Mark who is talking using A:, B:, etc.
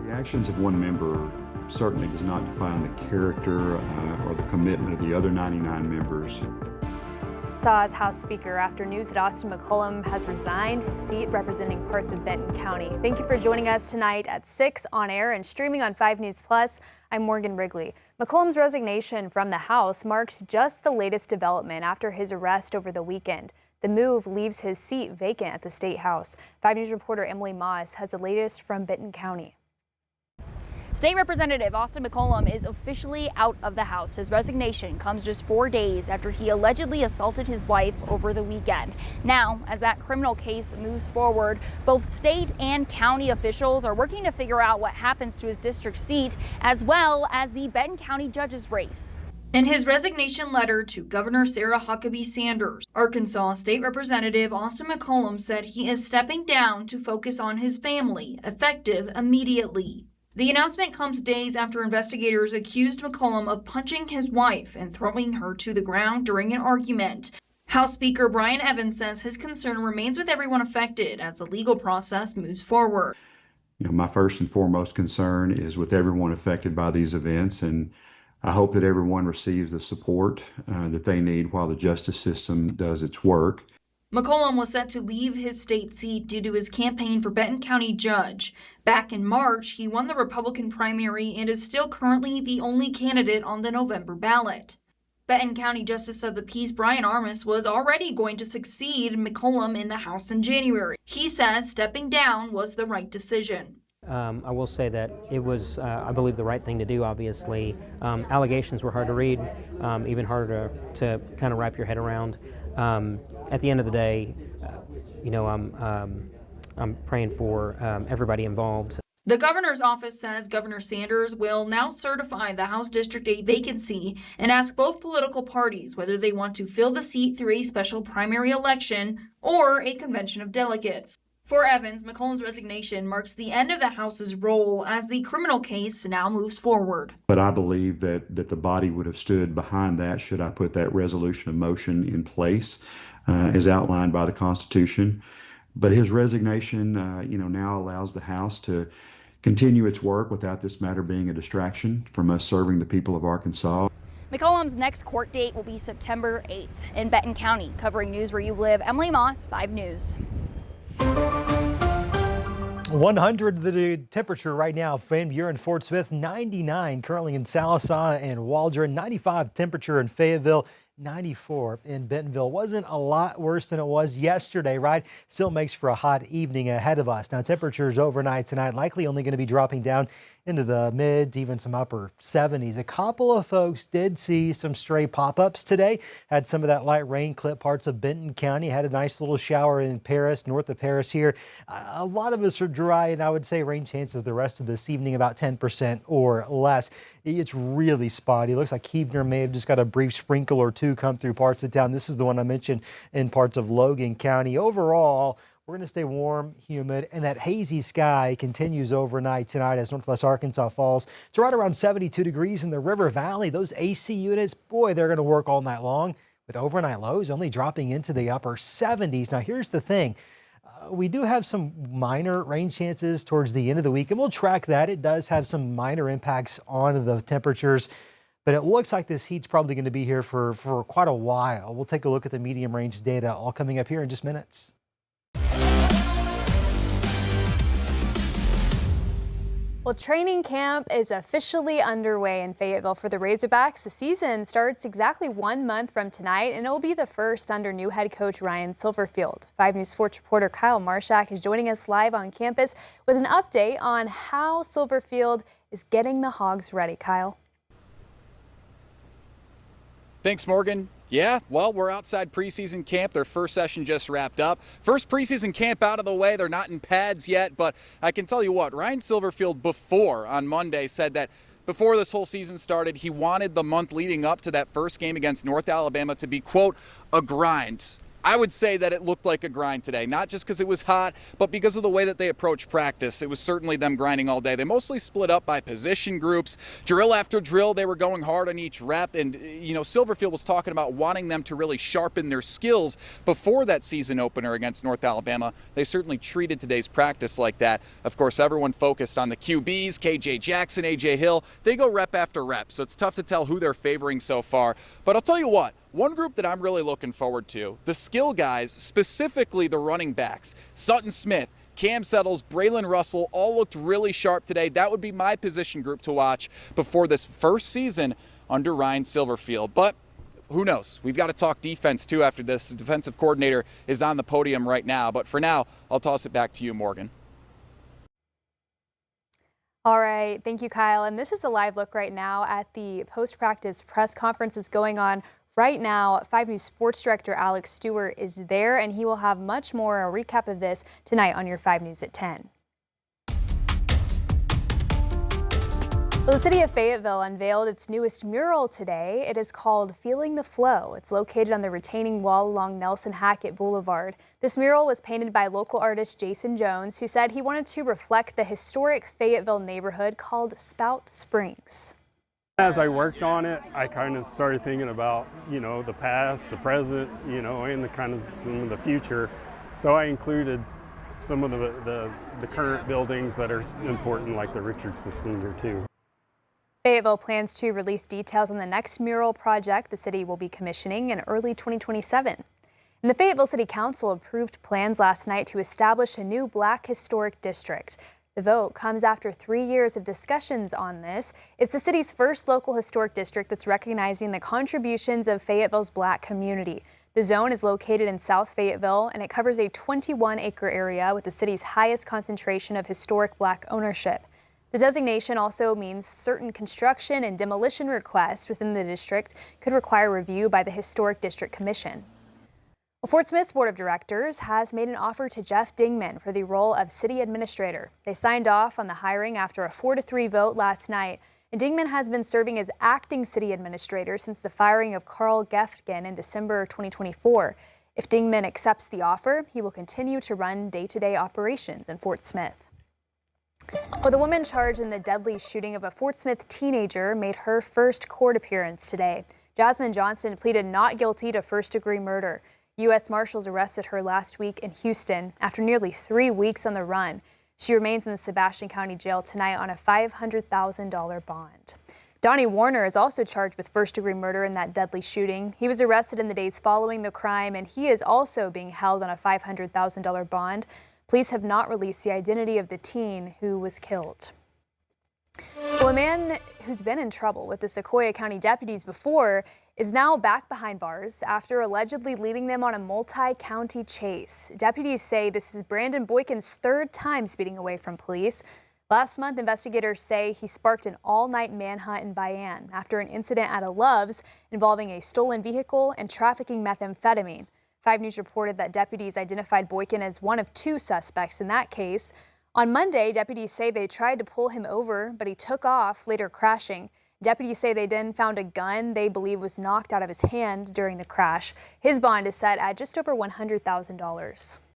A: The actions of one member certainly does not define the character or the commitment of the other 99 members.
B: As House Speaker after news that Austin McCollum has resigned his seat representing parts of Benton County. Thank you for joining us tonight at 6 on air and streaming on 5 News Plus. I'm Morgan Wrigley. McCollum's resignation from the House marks just the latest development after his arrest over the weekend. The move leaves his seat vacant at the State House. 5 News reporter Emily Moss has the latest from Benton County.
C: State Representative Austin McCollum is officially out of the House. His resignation comes just 4 days after he allegedly assaulted his wife over the weekend. Now, as that criminal case moves forward, both state and county officials are working to figure out what happens to his district seat, as well as the Benton County judge's race. In his resignation letter to Governor Sarah Huckabee Sanders, Arkansas State Representative Austin McCollum said he is stepping down to focus on his family, effective immediately. The announcement comes days after investigators accused McCollum of punching his wife and throwing her to the ground during an argument. House Speaker Brian Evans says his concern remains with everyone affected as the legal process moves forward.
A: My first and foremost concern is with everyone affected by these events, and I hope that everyone receives the support that they need while the justice system does its work.
C: McCollum was set to leave his state seat due to his campaign for Benton County judge. Back in March, he won the Republican primary and is still currently the only candidate on the November ballot. Benton County Justice of the Peace Brian Armis was already going to succeed McCollum in the House in January. He says stepping down was the right decision.
D: I will say that it was, I believe, the right thing to do, obviously. Allegations were hard to read, even harder to kind of wrap your head around. At the end of the day, I'm praying for everybody involved.
C: The governor's office says Governor Sanders will now certify the House District 8 vacancy and ask both political parties whether they want to fill the seat through a special primary election or a convention of delegates. For Evans, McCollum's resignation marks the end of the House's role as the criminal case now moves forward.
A: But I believe that the body would have stood behind that should I put that resolution of motion in place as outlined by the Constitution. But his resignation, now allows the House to continue its work without this matter being a distraction from us serving the people of Arkansas.
C: McCollum's next court date will be September 8th in Benton County. Covering news where you live, Emily Moss, 5 News.
E: 100 the temperature right now. Fayetteville in Fort Smith, 99 currently in Sallisaw and Waldron, 95 temperature in Fayetteville, 94 in Bentonville. Wasn't a lot worse than it was yesterday, right? Still makes for a hot evening ahead of us. Now, temperatures overnight tonight likely only going to be dropping down into the mid to even some upper 70s. A couple of folks did see some stray pop-ups today. Had some of that light rain clip parts of Benton County. Had a nice little shower in Paris, north of Paris here. A lot of us are dry, and I would say rain chances the rest of this evening about 10% or less. It's really spotty. Looks like Keebner may have just got a brief sprinkle or two come through parts of town. This is the one I mentioned in parts of Logan County. Overall, we're going to stay warm, humid, and that hazy sky continues overnight tonight as Northwest Arkansas falls to right around 72 degrees in the River Valley. Those AC units, boy, they're going to work all night long with overnight lows only dropping into the upper 70s. Now, here's the thing. We do have some minor rain chances towards the end of the week, and we'll track that. It does have some minor impacts on the temperatures, but it looks like this heat's probably going to be here for quite a while. We'll take a look at the medium range data all coming up here in just minutes.
B: Well, training camp is officially underway in Fayetteville for the Razorbacks. The season starts exactly 1 month from tonight, and it will be the first under new head coach Ryan Silverfield. 5 News Sports reporter Kyle Marshak is joining us live on campus with an update on how Silverfield is getting the Hogs ready. Kyle.
F: Thanks, Morgan. Yeah, well, we're outside preseason camp. Their first session just wrapped up. First preseason camp out of the way. They're not in pads yet, but I can tell you what, Ryan Silverfield before on Monday said that before this whole season started, he wanted the month leading up to that first game against North Alabama to be, quote, a grind. I would say that it looked like a grind today, not just because it was hot, but because of the way that they approached practice. It was certainly them grinding all day. They mostly split up by position groups. Drill after drill, they were going hard on each rep. And, you know, Silverfield was talking about wanting them to really sharpen their skills before that season opener against North Alabama. They certainly treated today's practice like that. Of course, everyone focused on the QBs, KJ Jackson, AJ Hill. They go rep after rep, so it's tough to tell who they're favoring so far. But I'll tell you what, one group that I'm really looking forward to, the skill guys, specifically the running backs, Sutton Smith, Cam Settles, Braylon Russell, all looked really sharp today. That would be my position group to watch before this first season under Ryan Silverfield. But who knows? We've got to talk defense too after this. The defensive coordinator is on the podium right now. But for now, I'll toss it back to you, Morgan.
B: All right, thank you, Kyle. And this is a live look right now at the post-practice press conference that's going on right now. 5 News Sports Director Alex Stewart is there, and he will have much more, a recap of this tonight on your 5 News at 10. Well, the city of Fayetteville unveiled its newest mural today. It is called Feeling the Flow. It's located on the retaining wall along Nelson Hackett Boulevard. This mural was painted by local artist Jason Jones, who said he wanted to reflect the historic Fayetteville neighborhood called Spout Springs.
G: As I worked on it, I kind of started thinking about, you know, the past, the present, you know, and the kind of some of the future. So I included some of the current buildings that are important, like the Richardson Senior too.
B: Fayetteville plans to release details on the next mural project the city will be commissioning in early 2027. And the Fayetteville City Council approved plans last night to establish a new Black Historic District. The vote comes after 3 years of discussions on this. It's the city's first local historic district that's recognizing the contributions of Fayetteville's Black community. The zone is located in South Fayetteville, and it covers a 21-acre area with the city's highest concentration of historic Black ownership. The designation also means certain construction and demolition requests within the district could require review by the Historic District Commission. Well, Fort Smith's Board of Directors has made an offer to Jeff Dingman for the role of city administrator. They signed off on the hiring after a 4-3 vote last night. And Dingman has been serving as acting city administrator since the firing of Carl Gefgen in December 2024. If Dingman accepts the offer, he will continue to run day-to-day operations in Fort Smith. Well, the woman charged in the deadly shooting of a Fort Smith teenager made her first court appearance today. Jasmine Johnston pleaded not guilty to first-degree murder. U.S. Marshals arrested her last week in Houston after nearly 3 weeks on the run. She remains in the Sebastian County Jail tonight on a $500,000 bond. Donnie Warner is also charged with first-degree murder in that deadly shooting. He was arrested in the days following the crime, and he is also being held on a $500,000 bond. Police have not released the identity of the teen who was killed. Well, a man who's been in trouble with the Sequoyah County deputies before is now back behind bars after allegedly leading them on a multi-county chase. Deputies say this is Brandon Boykin's 3rd time speeding away from police. Last month, investigators say he sparked an all-night manhunt in Bayan after an incident at a Love's involving a stolen vehicle and trafficking methamphetamine. 5 News reported that deputies identified Boykin as one of 2 suspects in that case. On Monday, deputies say they tried to pull him over, but he took off, later crashing. Deputies say they then found a gun they believe was knocked out of his hand during the crash. His bond is set at just over $100,000.